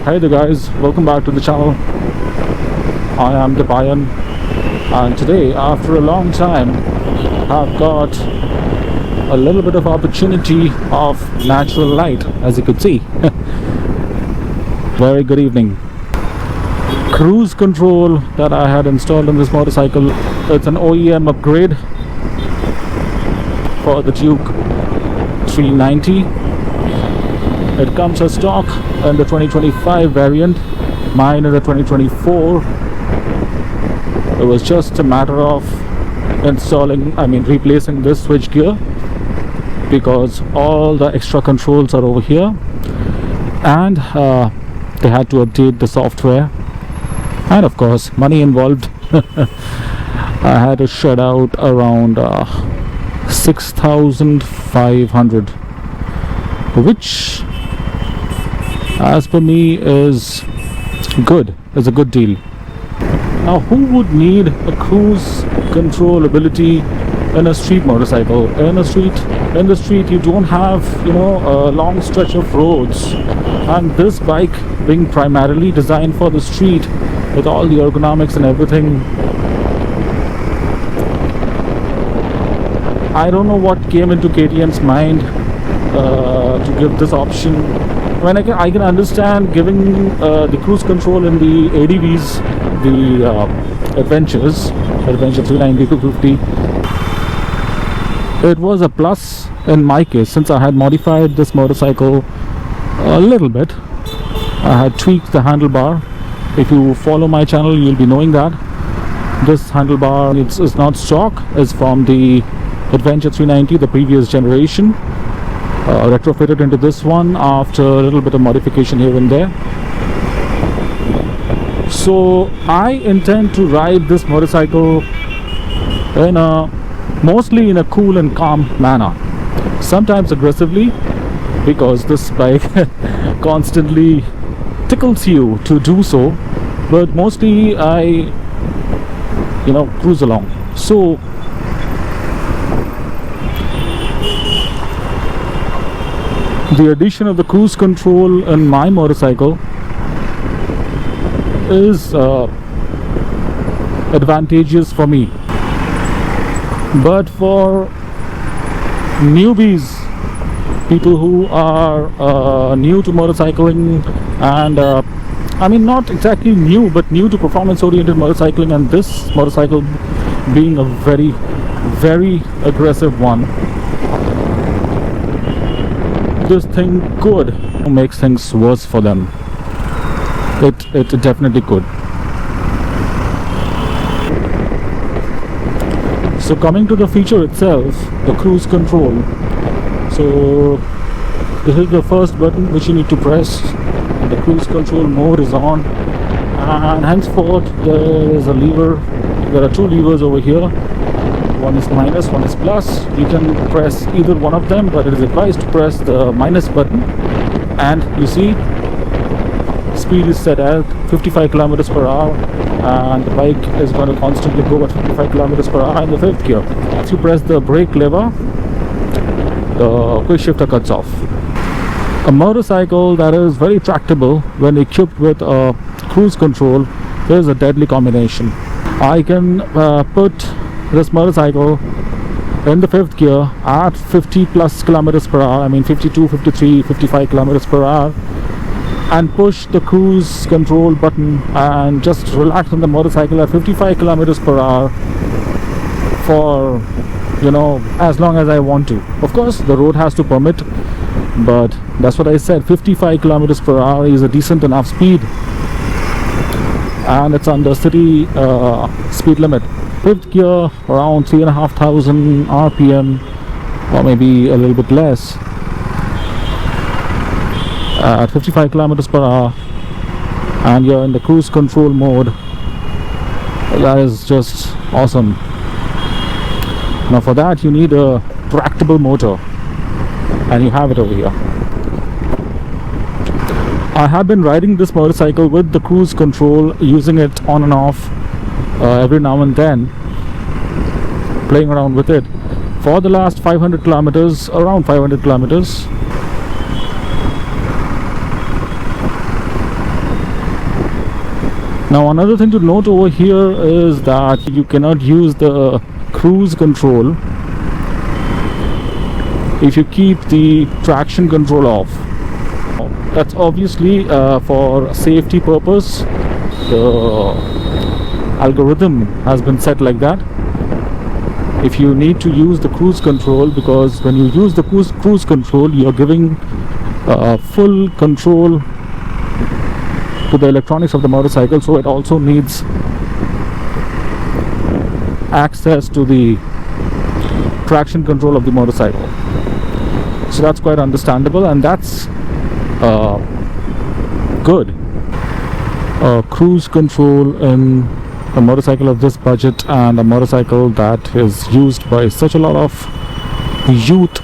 Hey there guys, welcome back to the channel. I am Depayan, and today after a long time I've got a little bit of opportunity of natural light, as you could see. Very good evening. Cruise control that I had installed on this motorcycle, it's an OEM upgrade for the Duke 390. It comes as stock in the 2025 variant. Mine is the 2024. It was just a matter of replacing this switch gear, because all the extra controls are over here, and they had to update the software, and of course money involved. I had to shed out around 6,500, which as per me is good, is a good deal. Now, who would need a cruise control ability in a street motorcycle? In the street you don't have, a long stretch of roads, and this bike being primarily designed for the street with all the ergonomics and everything, I don't know what came into KTM's mind to give this option. When I can understand giving the cruise control in the ADVs, the Adventure 390, 250. It was a plus in my case, since I had modified this motorcycle a little bit. I had tweaked the handlebar. If you follow my channel, you'll be knowing that this handlebar is not stock, is from the Adventure 390, the previous generation. Retrofitted into this one after a little bit of modification here and there. So I intend to ride this motorcycle mostly in a cool and calm manner, sometimes aggressively, because this bike constantly tickles you to do so, but mostly I cruise along. So the addition of the cruise control in my motorcycle is advantageous for me, but for newbies, people who are new to motorcycling, and not exactly new, but new to performance oriented motorcycling, and this motorcycle being a very, very aggressive one, this thing could make things worse for them. It definitely could. So coming to the feature itself, the cruise control. So this is the first button which you need to press. The cruise control mode is on, and henceforth there is a lever. There are two levers over here. One is minus, one is plus. You can press either one of them, but it is advised to press the minus button, and you see speed is set at 55 kilometers per hour, and the bike is going to constantly go at 55 kilometers per hour in the fifth gear. If you press the brake lever, the quick shifter cuts off. A motorcycle that is very tractable when equipped with a cruise control is a deadly combination. I can put this motorcycle in the fifth gear at 50 plus kilometers per hour, 52, 53, 55 kilometers per hour, and push the cruise control button and just relax on the motorcycle at 55 kilometers per hour for as long as I want to. Of course the road has to permit, but that's what I said, 55 kilometers per hour is a decent enough speed, and it's under city speed limit. Fifth gear around 3,500 RPM, or maybe a little bit less, at 55 kilometers per hour, and you're in the cruise control mode. That is just awesome. Now for that you need a tractable motor, and you have it over here. I have been riding this motorcycle with the cruise control, using it on and off every now and then, playing around with it for the last 500 kilometers, around 500 kilometers. Now another thing to note over here is that you cannot use the cruise control if you keep the traction control off. That's obviously for safety purpose. The algorithm has been set like that. If you need to use the cruise control, because when you use the cruise control, you're giving full control to the electronics of the motorcycle, so it also needs access to the traction control of the motorcycle. So that's quite understandable, and that's good. Cruise control in a motorcycle of this budget and a motorcycle that is used by such a lot of youth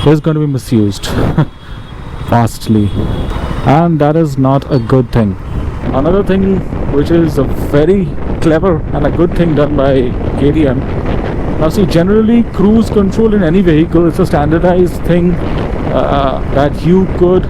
is going to be misused vastly, and that is not a good thing. Another thing which is a very clever and a good thing done by KTM. Now see, generally cruise control in any vehicle is a standardized thing that you could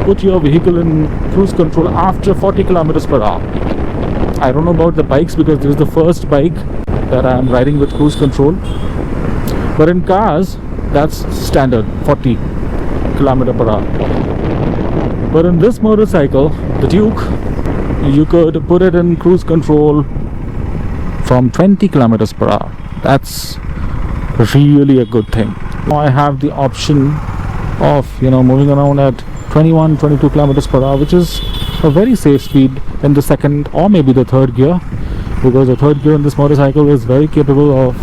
put your vehicle in cruise control after 40 kilometers per hour. I don't know about the bikes, because this is the first bike that I am riding with cruise control, but in cars that's standard 40 kilometer per hour. But in this motorcycle, the Duke, you could put it in cruise control from 20 kilometers per hour. That's really a good thing. Now I have the option of moving around at 21-22 kilometers per hour, which is a very safe speed in the second or maybe the third gear, because the third gear in this motorcycle is very capable of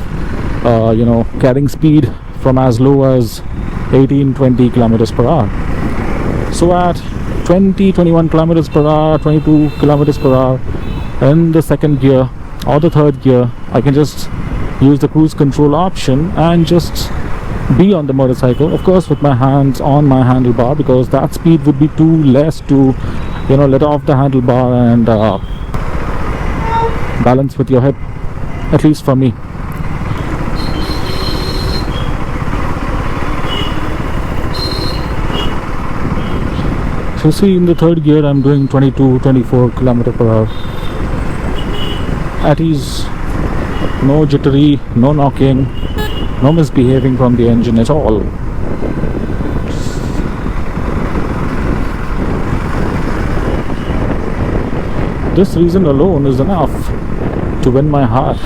carrying speed from as low as 18-20 kilometers per hour. So at 20-21 kilometers per hour, 22 kilometers per hour in the second gear or the third gear, I can just use the cruise control option and just be on the motorcycle, of course with my hands on my handlebar, because that speed would be too less to let off the handlebar and balance with your hip, at least for me. So see, in the third gear I'm doing 22-24 kilometer per hour at ease. No jittery, no knocking, no misbehaving from the engine at all. This reason alone is enough to win my heart.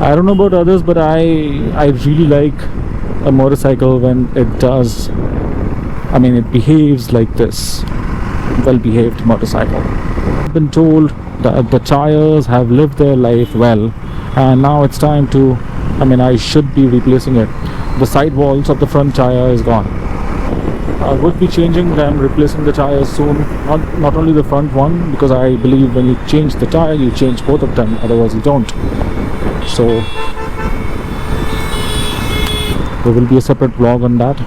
I don't know about others, but I really like a motorcycle when it does, it behaves like this. Well behaved motorcycle. I've been told that the tires have lived their life well, and now it's time to, I should be replacing it. The side walls of the front tire is gone. I would be changing them, replacing the tires soon. Not only the front one, because I believe when you change the tire, you change both of them, otherwise you don't. So there will be a separate vlog on that.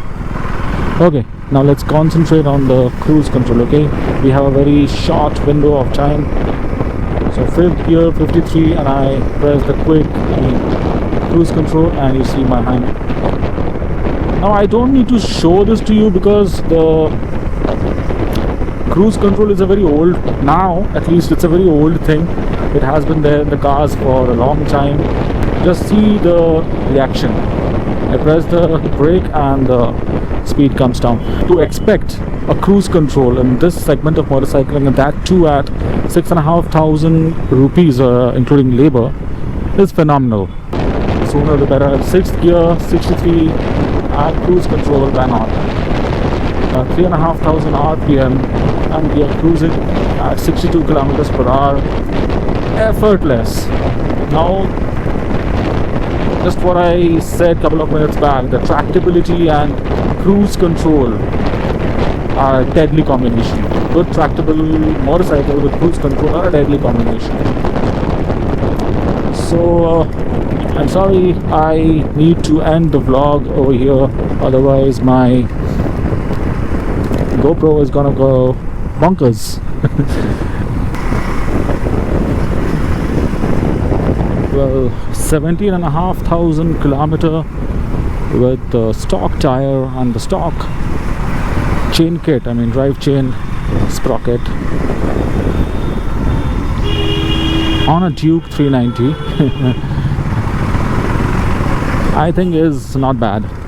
Okay, now let's concentrate on the cruise control. Okay, we have a very short window of time. So fifth gear, 53, and I press the quick cruise control, and you see my hand. Now I don't need to show this to you, because the cruise control is a very old, now at least it's a very old thing. It has been there in the cars for a long time. Just see the reaction. I press the brake and the speed comes down. To expect a cruise control in this segment of motorcycling, and that too at 6,500 rupees including labor, is phenomenal. Sooner the better. Sixth gear, 63, and cruise control, why not? 3,500 RPM, and we are cruising at 62 kilometers per hour, effortless. Now, just what I said a couple of minutes back, the tractability and cruise control are a deadly combination. Good tractable motorcycle with cruise control are a deadly combination. So I'm sorry, I need to end the vlog over here, otherwise my GoPro is gonna go bonkers. Well, 17,500 kilometer with the stock tire and the stock chain kit, drive chain, sprocket on a Duke 390. I think is not bad.